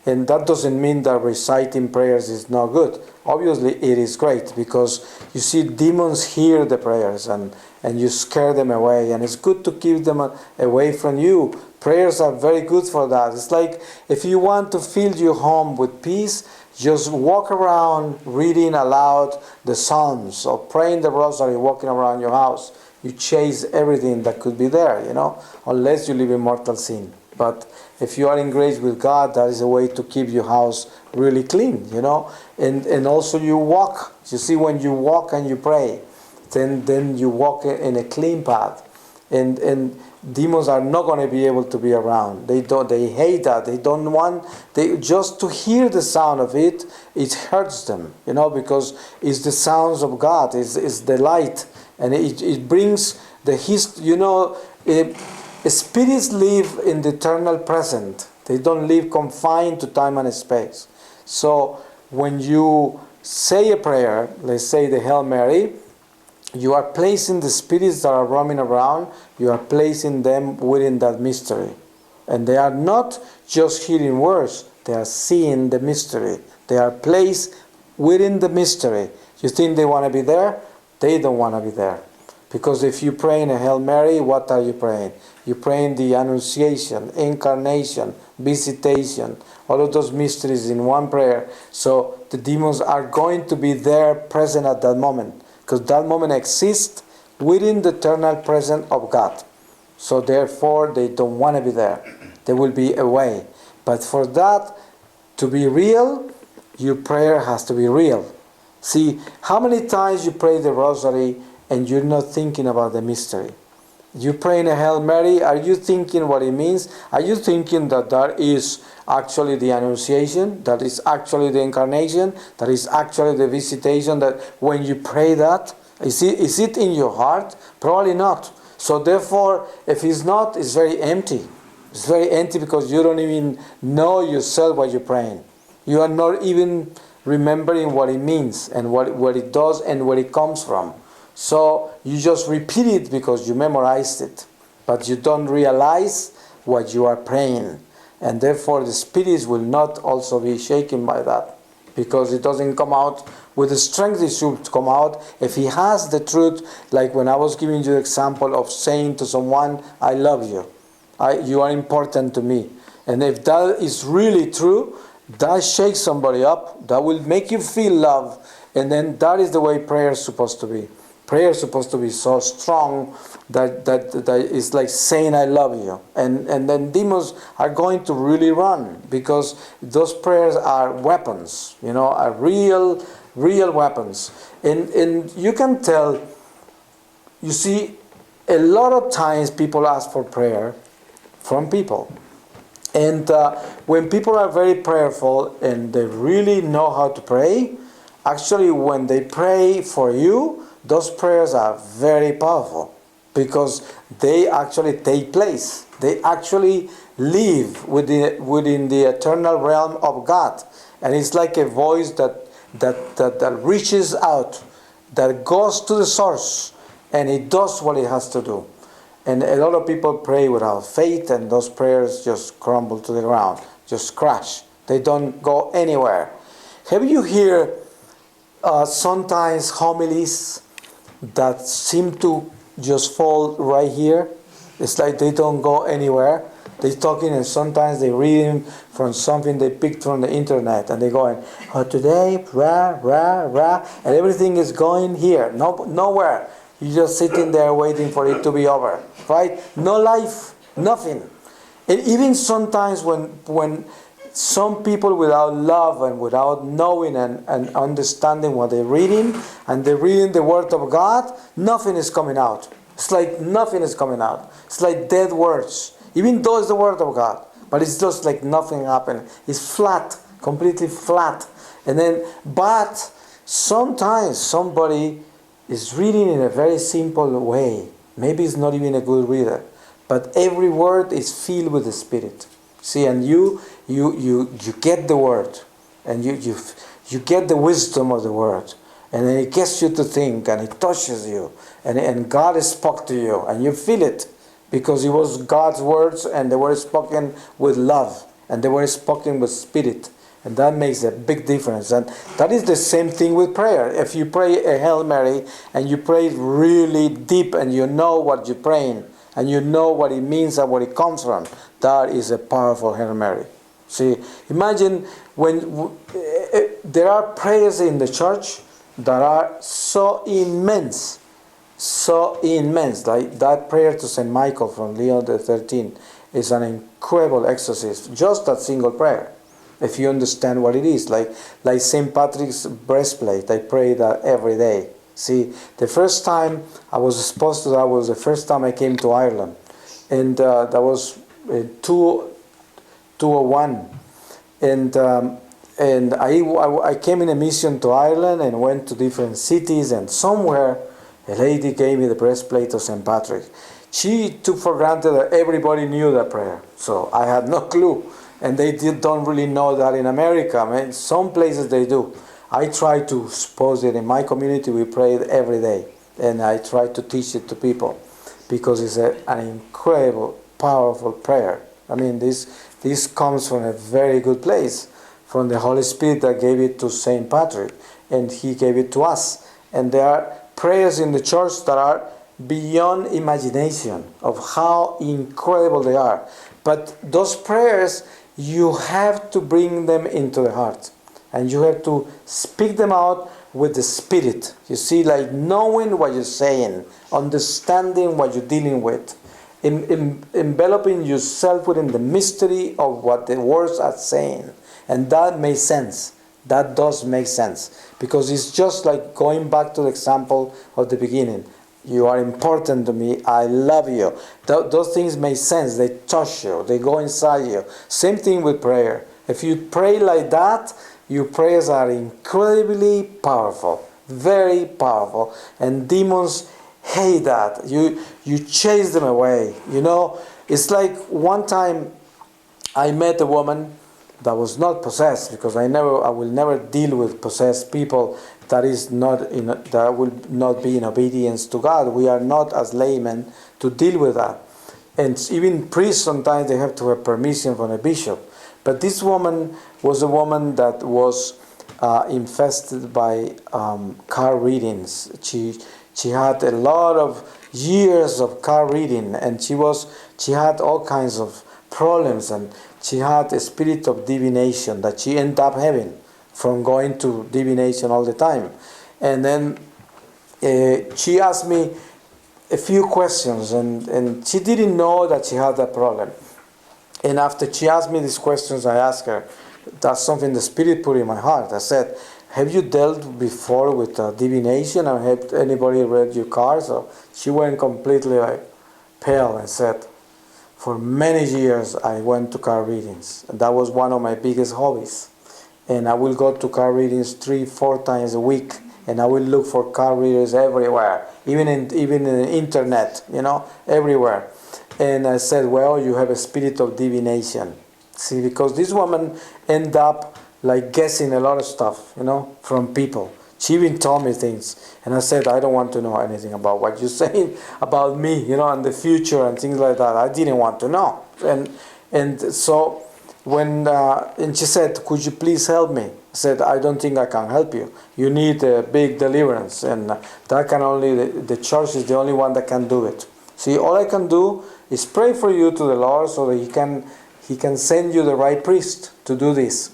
And that doesn't mean that reciting prayers is not good. Obviously it is great because you see demons hear the prayers and you scare them away, and it's good to keep them away from you. Prayers are very good for that. It's like if you want to fill your home with peace, just walk around reading aloud the Psalms or praying the Rosary, walking around your house. You chase everything that could be there, unless you live in mortal sin. But if you are in grace with God, that is a way to keep your house really clean, And also you walk. You see, when you walk and you pray, then you walk in a clean path. And demons are not going to be able to be around. They hate that. They don't want, just to hear the sound of it hurts them, because it's the sounds of God, it's the light. And it brings the spirits live in the eternal present. They don't live confined to time and space. So when you say a prayer, let's say the Hail Mary, you are placing the spirits that are roaming around, you are placing them within that mystery. And they are not just hearing words, they are seeing the mystery. They are placed within the mystery. You think they want to be there? They don't want to be there. Because if you pray in a Hail Mary, what are you praying? You're praying the Annunciation, Incarnation, Visitation, all of those mysteries in one prayer. So the demons are going to be there present at that moment. Because that moment exists within the eternal presence of God. So therefore they don't want to be there. They will be away. But for that to be real, your prayer has to be real. See, how many times you pray the Rosary and you're not thinking about the mystery? You pray in a Hail Mary, are you thinking what it means? Are you thinking that is actually the Annunciation, that is actually the Incarnation, that is actually the Visitation, that when you pray that, is it in your heart? Probably not. So therefore, if it's not, it's very empty. It's very empty because you don't even know yourself what you're praying. You are not even remembering what it means and what it does and where it comes from. So you just repeat it because you memorized it, but you don't realize what you are praying. And therefore the spirits will not also be shaken by that, because it doesn't come out with the strength it should come out. If he has the truth, like when I was giving you the example of saying to someone, I love you, you are important to me. And if that is really true, that shakes somebody up, that will make you feel love. And then that is the way prayer is supposed to be. Prayer is supposed to be so strong that it's like saying I love you. And then demons are going to really run, because those prayers are weapons, are real weapons. And you can tell, you see, a lot of times people ask for prayer from people. And when people are very prayerful and they really know how to pray, actually when they pray for you, those prayers are very powerful, because they actually take place. They actually live within the eternal realm of God. And it's like a voice that reaches out, that goes to the source, and it does what it has to do. And a lot of people pray without faith, and those prayers just crumble to the ground, just crash. They don't go anywhere. Have you heard sometimes homilies that seem to just fall right here? It's like they don't go anywhere. They're talking, and sometimes they're reading from something they picked from the internet, and they're going, oh, today, rah, rah, rah, and everything is going here, nowhere. You're just sitting there waiting for it to be over, right? No life, nothing. And even sometimes when some people without love and without knowing and understanding what they're reading, and they're reading the Word of God, nothing is coming out. It's like nothing is coming out. It's like dead words, even though it's the Word of God. But it's just like nothing happened. It's flat, completely flat. But sometimes somebody is reading in a very simple way. Maybe it's not even a good reader, but every word is filled with the Spirit. See, and you get the word, and you get the wisdom of the word, and then it gets you to think, and it touches you, and God spoke to you, and you feel it, because it was God's words, and they were spoken with love, and they were spoken with Spirit. And that makes a big difference. And that is the same thing with prayer. If you pray a Hail Mary and you pray really deep and you know what you're praying and you know what it means and where it comes from, that is a powerful Hail Mary. See, imagine when there are prayers in the church that are so immense. Like that prayer to St. Michael from Leo XIII is an incredible exorcism. Just that single prayer. If you understand what it is, like St. Patrick's breastplate, I pray that every day. See, the first time I was exposed to that was the first time I came to Ireland, and that was 201, and I came in a mission to Ireland and went to different cities, and somewhere a lady gave me the breastplate of St. Patrick. She took for granted that everybody knew that prayer, so I had no clue. And they don't really know that in America. I mean, some places they do. I try to expose it. In my community, we pray it every day. And I try to teach it to people. Because it's an incredible, powerful prayer. I mean, this comes from a very good place. From the Holy Spirit that gave it to St. Patrick. And he gave it to us. And there are prayers in the church that are beyond imagination of how incredible they are. But those prayers, you have to bring them into the heart, and you have to speak them out with the Spirit. You see, like knowing what you're saying, understanding what you're dealing with, enveloping yourself within the mystery of what the words are saying. And that makes sense. That does make sense, because it's just like going back to the example of the beginning. You are important to me. I love you. Those things make sense. They touch you. They go inside you. Same thing with prayer. If you pray like that, your prayers are incredibly powerful. Very powerful. And demons hate that. You chase them away. You know, it's like one time I met a woman that was not possessed, because I will never deal with possessed people that will not be in obedience to God. We are not as laymen to deal with that. And even priests, sometimes they have to have permission from a bishop. But this woman was a woman that was infested by car readings. She had a lot of years of car reading, and she had all kinds of problems, and she had a spirit of divination that she ended up having from going to divination all the time. And then she asked me a few questions, and she didn't know that she had that problem. And after she asked me these questions, I asked her, that's something the Spirit put in my heart. I said, have you dealt before with divination, or have anybody read your cards? So she went completely like pale and said, for many years I went to car readings, and that was one of my biggest hobbies. And I will go to car readings 3-4 times a week, and I will look for car readers everywhere, even in the internet, everywhere. And I said, well, you have a spirit of divination. See, because this woman ended up like guessing a lot of stuff, from people. She even told me things, and I said, I don't want to know anything about what you're saying about me, and the future and things like that. I didn't want to know. And so and she said, could you please help me? I said, I don't think I can help you. You need a big deliverance, and that can only, the church is the only one that can do it. See, all I can do is pray for you to the Lord so that He can send you the right priest to do this.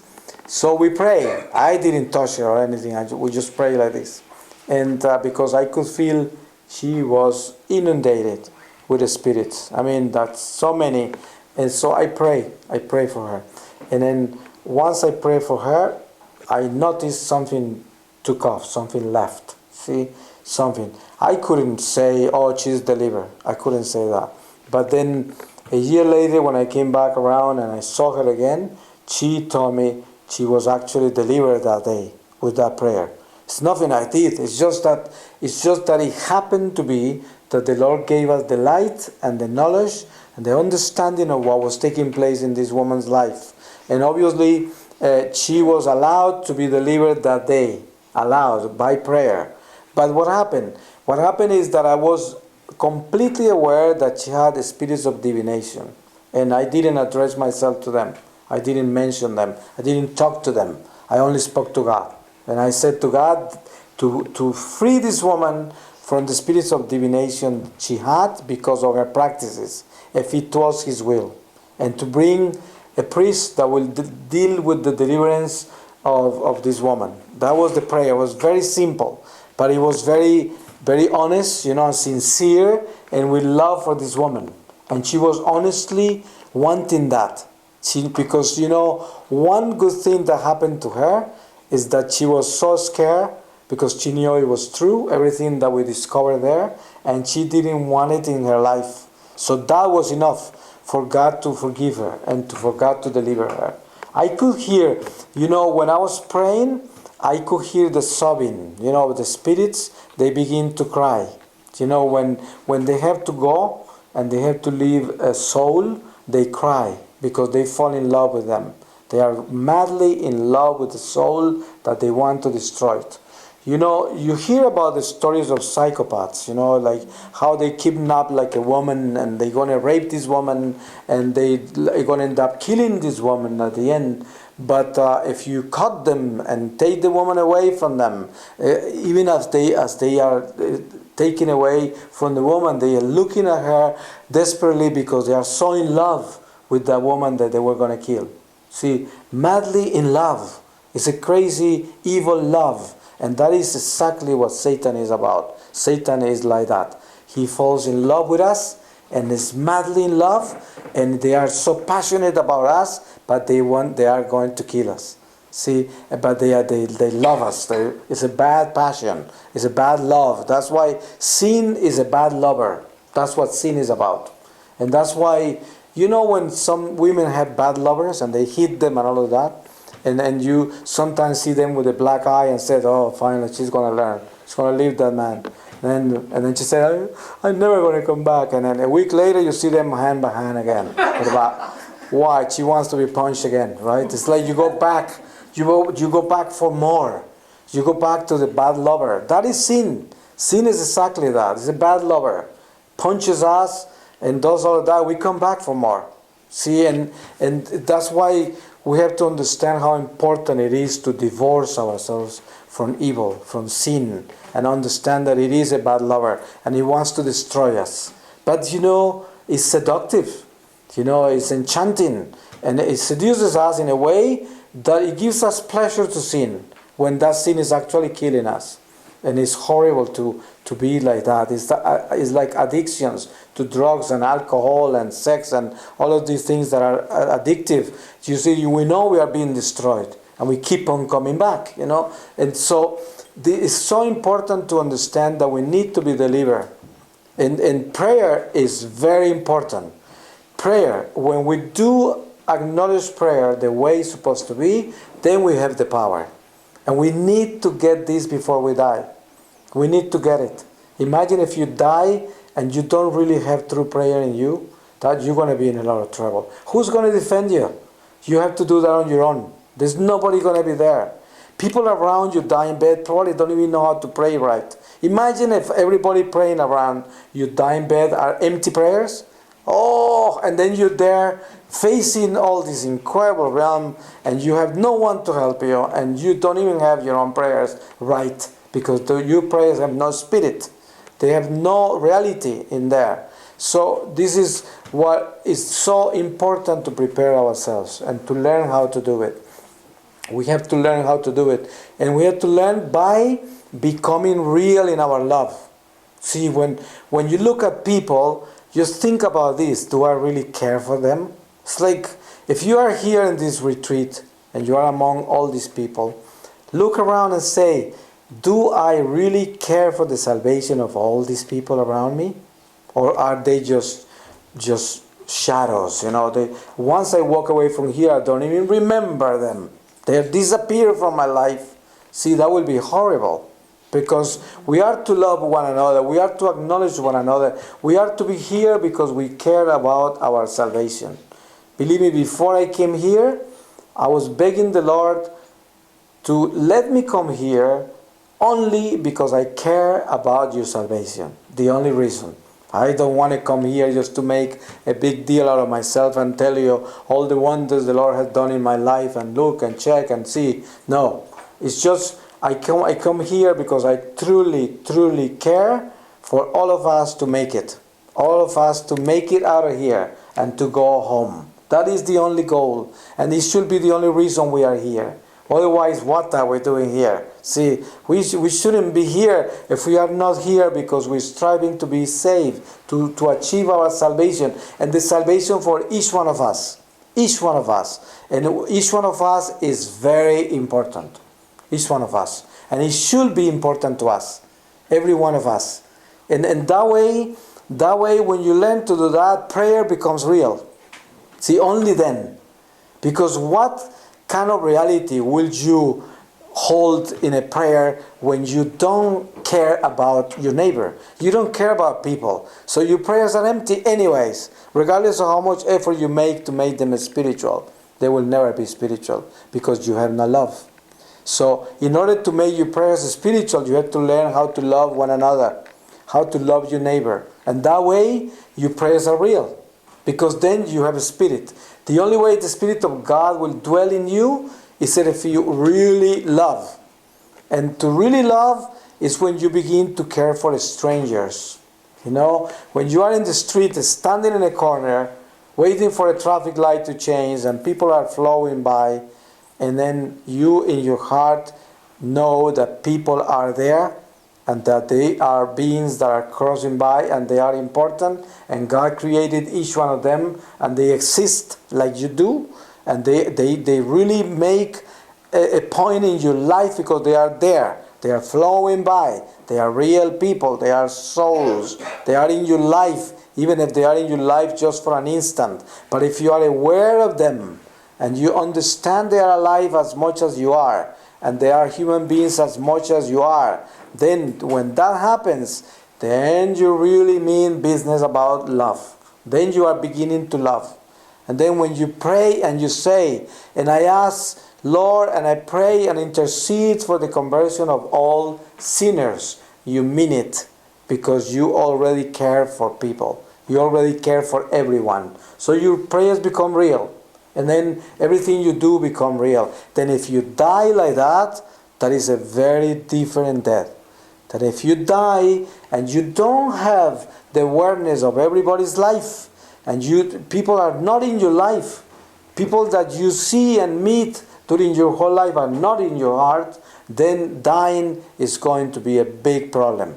So we pray. I didn't touch her or anything. We just pray like this. And because I could feel she was inundated with the spirits. I mean, that's so many. And so I pray for her. And then once I prayed for her, I noticed something took off, something left. See, something. I couldn't say, oh, she's delivered. I couldn't say that. But then a year later, when I came back around and I saw her again, she told me she was actually delivered that day with that prayer. It's nothing I did. It's just that it happened to be that the Lord gave us the light and the knowledge and the understanding of what was taking place in this woman's life. And obviously, she was allowed to be delivered that day, allowed by prayer. But what happened? What happened is that I was completely aware that she had spirits of divination. And I didn't address myself to them. I didn't mention them. I didn't talk to them. I only spoke to God. And I said to God to free this woman from the spirits of divination she had because of her practices, if it was His will. And to bring a priest that will deal with the deliverance of this woman. That was the prayer. It was very simple. But it was very, very honest, sincere, and with love for this woman. And she was honestly wanting that. Because, one good thing that happened to her is that she was so scared because she knew it was true, everything that we discovered there, and she didn't want it in her life. So that was enough for God to forgive her and for God to deliver her. I could hear, when I was praying, I could hear the sobbing. The spirits, they begin to cry. When they have to go and they have to leave a soul, they cry because they fall in love with them. They are madly in love with the soul that they want to destroy it. You hear about the stories of psychopaths, like how they kidnap like a woman and they're going to rape this woman and they're going to end up killing this woman at the end. But if you cut them and take the woman away from them, even as they are taken away from the woman, they are looking at her desperately because they are so in love with the woman that they were going to kill. See, madly in love. It's a crazy, evil love. And that is exactly what Satan is about. Satan is like that. He falls in love with us and is madly in love, and they are so passionate about us, but they are going to kill us. See, but they love us. It's a bad passion. It's a bad love. That's why sin is a bad lover. That's what sin is about. And that's why, when some women have bad lovers and they hit them and all of that, and you sometimes see them with a black eye and said, oh, finally she's going to learn. She's going to leave that man. And then she said, I'm never going to come back. And then a week later you see them hand by hand again. Why? She wants to be punched again, right? It's like you go back. You go back for more. You go back to the bad lover. That is sin. Sin is exactly that. It's a bad lover. Punches us and does all of that. We come back for more. See, and that's why we have to understand how important it is to divorce ourselves from evil, from sin, and understand that it is a bad lover and he wants to destroy us. But it's seductive. It's enchanting, and it seduces us in a way that it gives us pleasure to sin when that sin is actually killing us. And it's horrible to be like that. It's like addictions to drugs and alcohol and sex and all of these things that are addictive. You see, we know we are being destroyed and we keep on coming back, And so it's so important to understand that we need to be delivered. And prayer is very important. Prayer, when we do acknowledge prayer the way it's supposed to be, then we have the power. And we need to get this before we die. We need to get it. Imagine if you die and you don't really have true prayer in you, that you're going to be in a lot of trouble. Who's going to defend you? You have to do that on your own. There's nobody going to be there. People around you die in bed probably don't even know how to pray right. Imagine if everybody praying around you die in bed are empty prayers. Oh, and then you're there facing all this incredible realm and you have no one to help you and you don't even have your own prayers right because your prayers have no spirit. They have no reality in there. So this is what is so important to prepare ourselves and to learn how to do it. We have to learn how to do it. And we have to learn by becoming real in our love. See, when you look at people, just think about this. Do I really care for them? It's like if you are here in this retreat and you are among all these people, look around and say, do I really care for the salvation of all these people around me? Or are they just shadows? Once I walk away from here, I don't even remember them. They disappear from my life. See, that will be horrible. Because we are to love one another. We are to acknowledge one another. We are to be here because we care about our salvation. Believe me, before I came here, I was begging the Lord to let me come here only because I care about your salvation. The only reason. I don't want to come here just to make a big deal out of myself and tell you all the wonders the Lord has done in my life and look and check and see. No, it's just I come here because I truly care for all of us to make it. All of us to make it out of here and to go home. That is the only goal. And it should be the only reason we are here. Otherwise, what are we doing here? See, we shouldn't be here if we are not here because we're striving to be saved, to achieve our salvation. And the salvation for each one of us. Each one of us. And each one of us is very important. Each one of us. And it should be important to us. Every one of us. And that way when you learn to do that, prayer becomes real. See, only then. Because what kind of reality will you hold in a prayer when you don't care about your neighbor? You don't care about people. So your prayers are empty anyways. Regardless of how much effort you make to make them spiritual. They will never be spiritual because you have no love. So in order to make your prayers spiritual, you have to learn how to love one another. How to love your neighbor. And that way, your prayers are real. Because then you have a spirit. The only way the Spirit of God will dwell in you is that if you really love. And to really love is when you begin to care for strangers. When you are in the street, standing in a corner, waiting for a traffic light to change, and people are flowing by, and then you in your heart know that people are there, and that they are beings that are crossing by and they are important, and God created each one of them and they exist like you do, and they really make a point in your life because they are there. They are flowing by. They are real people. They are souls. They are in your life, even if they are in your life just for an instant. But if you are aware of them and you understand they are alive as much as you are, and they are human beings as much as you are, then when that happens, then you really mean business about love. Then you are beginning to love. And then when you pray and you say, and I ask, Lord, and I pray and intercede for the conversion of all sinners, you mean it because you already care for people. You already care for everyone. So your prayers become real. And then everything you do become real. Then if you die like that, that is a very different death. That if you die and you don't have the awareness of everybody's life, and people are not in your life, people that you see and meet during your whole life are not in your heart, then dying is going to be a big problem.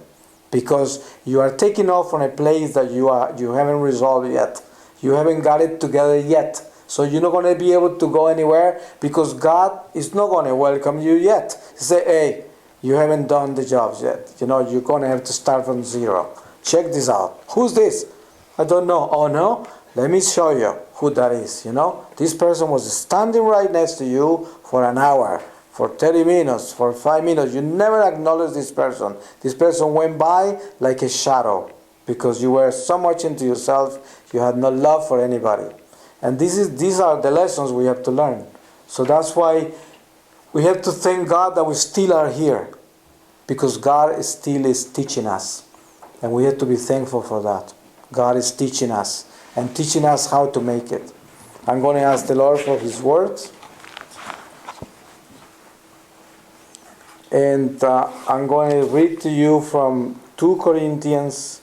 Because you are taking off from a place that you haven't resolved yet. You haven't got it together yet. So you're not going to be able to go anywhere because God is not going to welcome you yet. He say, hey, you haven't done the jobs yet. You're going to have to start from zero. Check this out. Who's this? I don't know. Oh no? Let me show you who that is. This person was standing right next to you for an hour, for 30 minutes, for 5 minutes. You never acknowledged this person. This person went by like a shadow because you were so much into yourself, you had no love for anybody. And these are the lessons we have to learn. So that's why we have to thank God that we still are here. Because God still is teaching us. And we have to be thankful for that. God is teaching us. And teaching us how to make it. I'm going to ask the Lord for His words. And I'm going to read to you from 2 Corinthians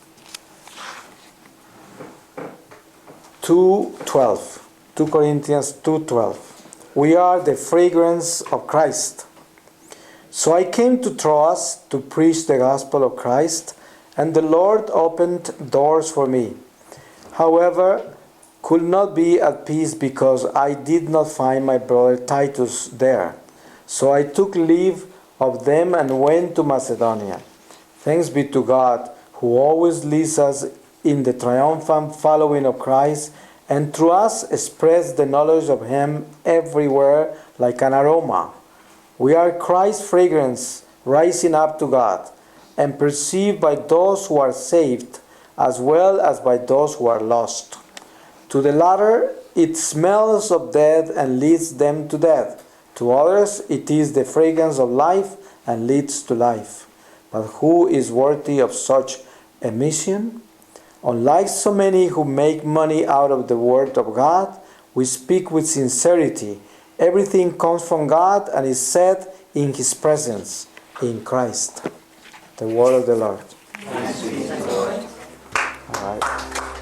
2:12. 2 Corinthians 2:12. We are the fragrance of Christ. So I came to Troas to preach the gospel of Christ, and the Lord opened doors for me. However, could not be at peace because I did not find my brother Titus there. So I took leave of them and went to Macedonia. Thanks be to God, who always leads us in the triumphant following of Christ, and through us spreads the knowledge of Him everywhere like an aroma. We are Christ's fragrance rising up to God, and perceived by those who are saved, as well as by those who are lost. To the latter, it smells of death and leads them to death. To others, it is the fragrance of life and leads to life. But who is worthy of such a mission? Unlike so many who make money out of the word of God, we speak with sincerity. Everything comes from God and is said in His presence, in Christ. The word of the Lord. Thanks be to the Lord. All right.